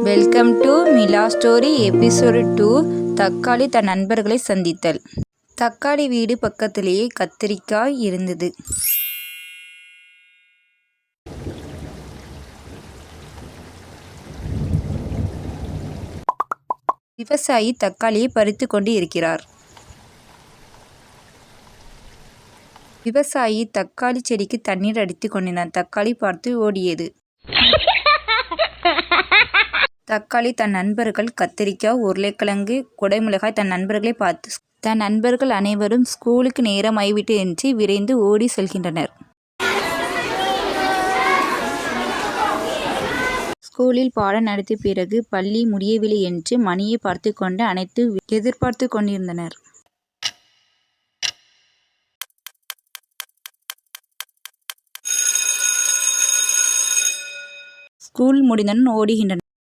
Welcome to Mila story episode 2. தக்காளி தன் நண்பர்களை சந்தித்தல். தக்காளி வீடு பக்கத்திலேயே கத்திரிக்காய் இருந்தது. விவசாயி தக்காளியை பறித்து கொண்டு இருக்கிறார். விவசாயி தக்காளி செடிக்கு தண்ணீர் அடித்து கொண்டிருந்தான். தக்காளி பார்த்து ஓடியது. தக்காளி தன் நண்பர்கள் கத்திரிக்காய், உருளைக்கிழங்கு, குடைமிளகாய் தன் நண்பர்களை பார்த்து தன் நண்பர்கள் அனைவரும் ஸ்கூலுக்கு நேரம் ஆகிவிட்டு என்று விரைந்து ஓடி செல்கின்றனர். ஸ்கூலில் பாடம் நடத்திய பிறகு பள்ளி முடியவில்லை என்று மணியை பார்த்து கொண்டு அனைத்து எதிர்பார்த்து கொண்டிருந்தனர். ஸ்கூல் முடிந்தவுடன் ஓடுகின்றனர்.